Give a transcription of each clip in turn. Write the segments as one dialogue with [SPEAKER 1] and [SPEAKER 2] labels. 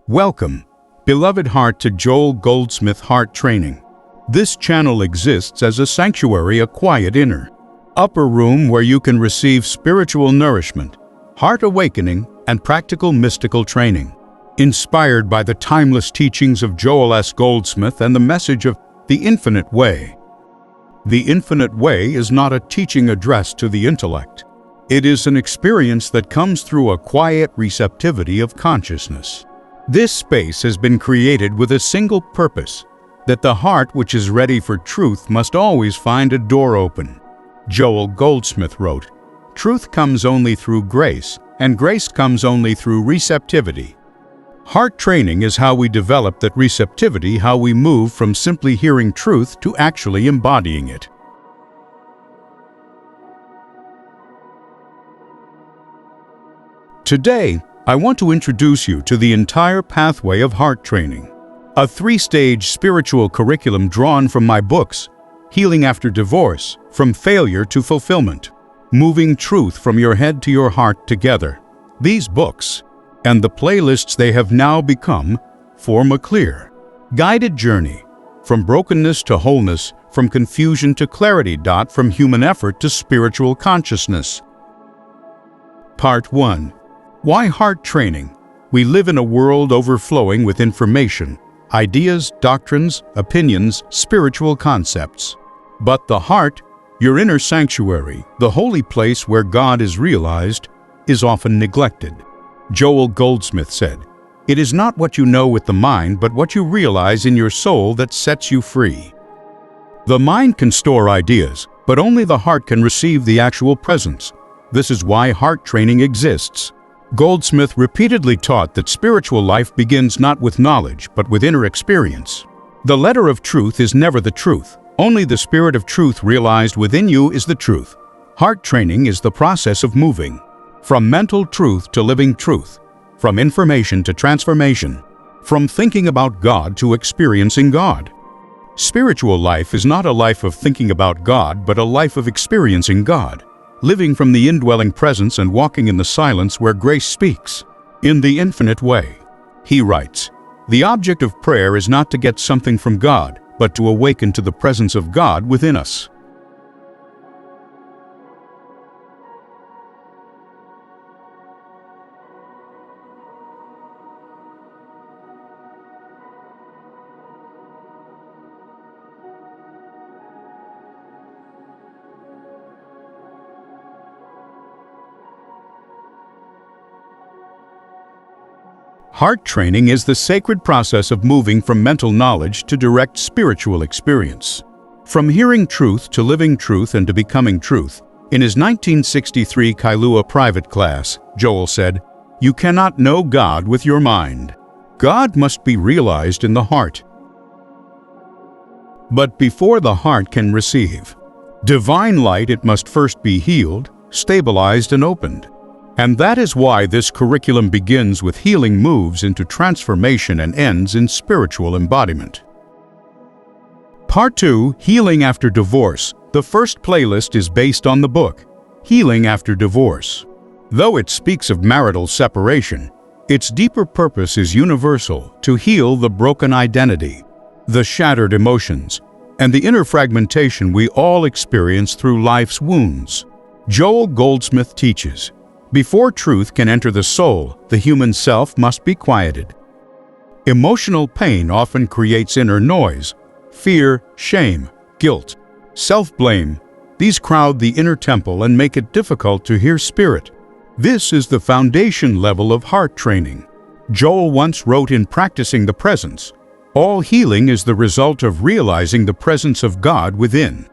[SPEAKER 1] Welcome, beloved heart, to Joel Goldsmith Heart Training. This channel exists as a sanctuary, a quiet inner, upper room where you can receive spiritual nourishment, heart awakening, and practical mystical training. Inspired by the timeless teachings of Joel S. Goldsmith and the message of the infinite way. The infinite way is not a teaching addressed to the intellect. It is an experience that comes through a quiet receptivity of consciousness. This space has been created with a single purpose, that the heart which is ready for truth must always find a door open. Joel Goldsmith wrote, "Truth comes only through grace, and grace comes only through receptivity." Heart training is how we develop that receptivity, how we move from simply hearing truth to actually embodying it. Today, I want to introduce you to the entire pathway of heart training, a three-stage spiritual curriculum drawn from my books, Healing After Divorce, From Failure to Fulfillment, Moving Truth from Your Head to Your Heart Together. These books, and the playlists they have now become, form a clear, guided journey, from brokenness to wholeness, from confusion to clarity. From human effort to spiritual consciousness. Part 1. Why heart training? We live in a world overflowing with information, ideas, doctrines, opinions, spiritual concepts. But the heart, your inner sanctuary, the holy place where God is realized, is often neglected. Joel Goldsmith said, "It is not what you know with the mind, but what you realize in your soul that sets you free." The mind can store ideas, but only the heart can receive the actual presence. This is why heart training exists. Goldsmith repeatedly taught that spiritual life begins not with knowledge, but with inner experience. The letter of truth is never the truth. Only the spirit of truth realized within you is the truth. Heart training is the process of moving from mental truth to living truth, from information to transformation, from thinking about God to experiencing God. Spiritual life is not a life of thinking about God, but a life of experiencing God, living from the indwelling presence and walking in the silence where grace speaks, in the infinite way. He writes, "The object of prayer is not to get something from God, but to awaken to the presence of God within us." Heart training is the sacred process of moving from mental knowledge to direct spiritual experience. From hearing truth to living truth and to becoming truth. In his 1963 Kailua private class, Joel said, "You cannot know God with your mind. God must be realized in the heart." But before the heart can receive divine light, it must first be healed, stabilized, and opened. And that is why this curriculum begins with healing, moves into transformation, and ends in spiritual embodiment. Part 2, Healing After Divorce. The first playlist is based on the book, Healing After Divorce. Though it speaks of marital separation, its deeper purpose is universal, to heal the broken identity, the shattered emotions, and the inner fragmentation we all experience through life's wounds. Joel Goldsmith teaches, before truth can enter the soul, the human self must be quieted. Emotional pain often creates inner noise. Fear, shame, guilt, self-blame. These crowd the inner temple and make it difficult to hear spirit. This is the foundation level of heart training. Joel once wrote in Practicing the Presence, "All healing is the result of realizing the presence of God within."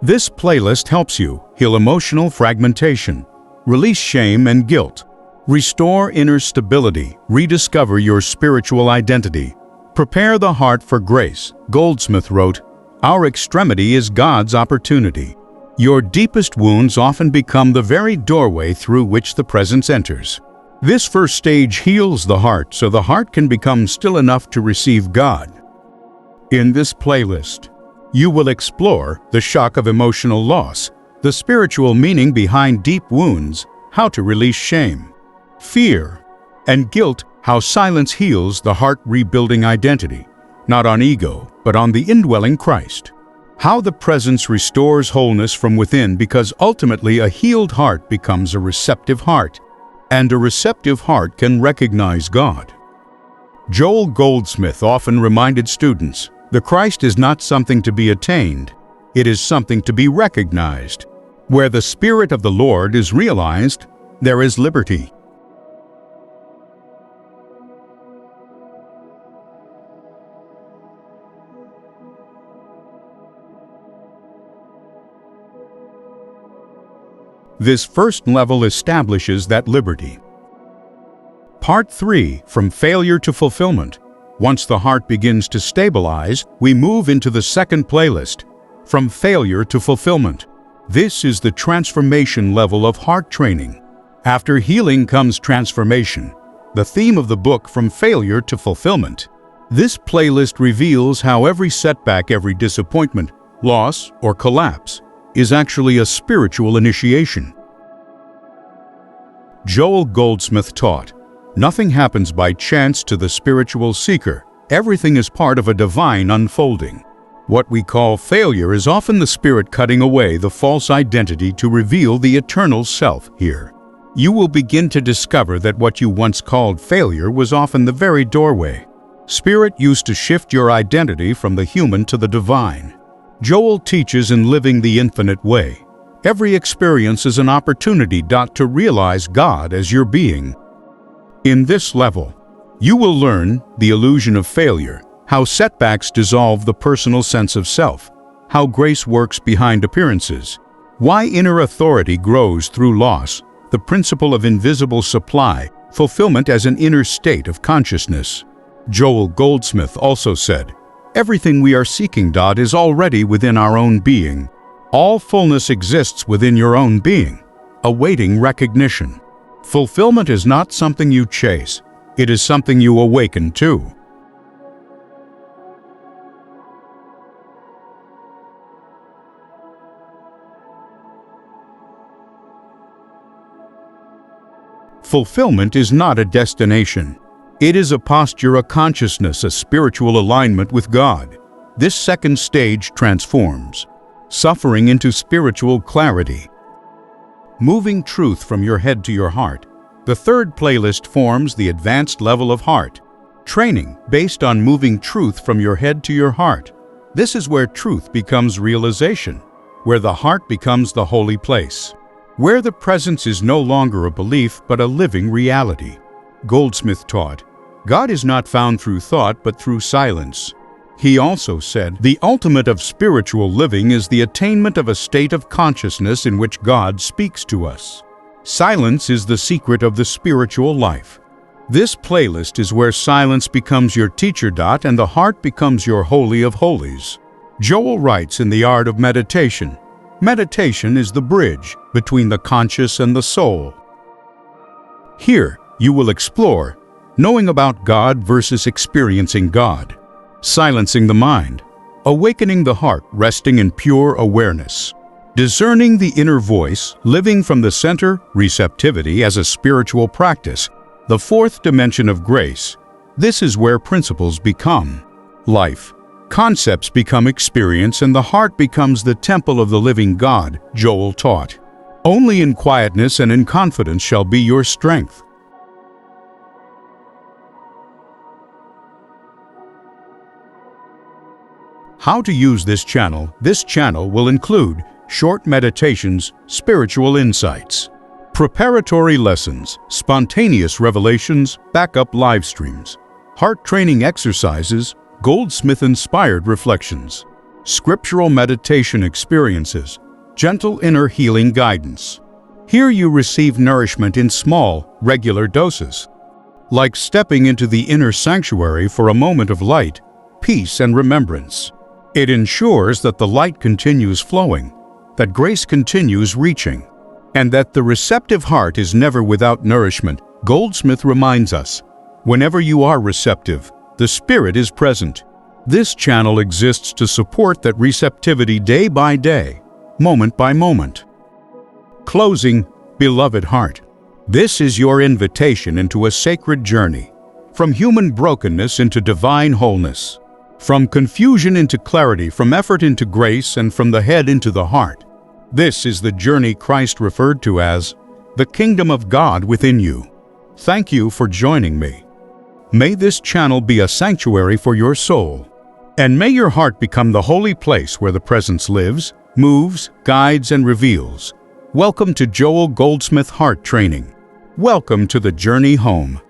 [SPEAKER 1] This playlist helps you heal emotional fragmentation, release shame and guilt, restore inner stability, rediscover your spiritual identity, prepare the heart for grace. Goldsmith wrote, "Our extremity is God's opportunity." Your deepest wounds often become the very doorway through which the presence enters. This first stage heals the heart so the heart can become still enough to receive God. In this playlist, You will explore the shock of emotional loss, the spiritual meaning behind deep wounds, how to release shame, fear, and guilt, how silence heals the heart, rebuilding identity, not on ego, but on the indwelling Christ. How the presence restores wholeness from within, because ultimately a healed heart becomes a receptive heart, and a receptive heart can recognize God. Joel Goldsmith often reminded students, the Christ is not something to be attained, it is something to be recognized. Where the Spirit of the Lord is realized, there is liberty. This first level establishes that liberty. Part 3, From Failure to Fulfillment. Once the heart begins to stabilize, we move into the second playlist, From Failure to Fulfillment. This is the transformation level of heart training. After healing comes transformation, the theme of the book From Failure to Fulfillment. This playlist reveals how every setback, every disappointment, loss, or collapse is actually a spiritual initiation. Joel Goldsmith taught, "Nothing happens by chance to the spiritual seeker. Everything is part of a divine unfolding." What we call failure is often the Spirit cutting away the false identity to reveal the eternal self here. You will begin to discover that what you once called failure was often the very doorway. Spirit used to shift your identity from the human to the divine. Joel teaches in Living the Infinite Way, every experience is an opportunity to realize God as your being. In this level, you will learn the illusion of failure, how setbacks dissolve the personal sense of self, how grace works behind appearances, why inner authority grows through loss, the principle of invisible supply, fulfillment as an inner state of consciousness. Joel Goldsmith also said, "Everything we are seeking, is already within our own being. All fullness exists within your own being, awaiting recognition." Fulfillment is not something you chase, it is something you awaken to. Fulfillment is not a destination. It is a posture, a consciousness, a spiritual alignment with God. This second stage transforms suffering into spiritual clarity, moving truth from your head to your heart. The third playlist forms the advanced level of heart training based on moving truth from your head to your heart. This is where truth becomes realization, where the heart becomes the holy place, where the presence is no longer a belief but a living reality. Goldsmith taught, God is not found through thought but through silence. He also said, the ultimate of spiritual living is the attainment of a state of consciousness in which God speaks to us. Silence is the secret of the spiritual life. This playlist is where silence becomes your teacher, and the heart becomes your holy of holies. Joel writes in The Art of Meditation, meditation is the bridge between the conscious and the soul. Here, you will explore knowing about God versus experiencing God, silencing the mind, awakening the heart, resting in pure awareness, discerning the inner voice, living from the center, receptivity as a spiritual practice, the fourth dimension of grace. This is where principles become life, concepts become experience, and the heart becomes the temple of the living God, Joel taught. Only in quietness and in confidence shall be your strength. How to use this channel? This channel will include short meditations, spiritual insights, preparatory lessons, spontaneous revelations, backup live streams, heart training exercises, Goldsmith-inspired reflections, scriptural meditation experiences, gentle inner healing guidance. Here you receive nourishment in small, regular doses, like stepping into the inner sanctuary for a moment of light, peace, and remembrance. It ensures that the light continues flowing, that grace continues reaching, and that the receptive heart is never without nourishment. Goldsmith reminds us, whenever you are receptive, the Spirit is present. This channel exists to support that receptivity day by day, moment by moment. Closing, beloved heart. This is your invitation into a sacred journey, from human brokenness into divine wholeness, from confusion into clarity, from effort into grace, and from the head into the heart. This is the journey Christ referred to as the kingdom of God within you. Thank you for joining me. May this channel be a sanctuary for your soul, and may your heart become the holy place where the presence lives, moves, guides, and reveals. Welcome to Goldsmith Heart Training. Welcome to the journey home.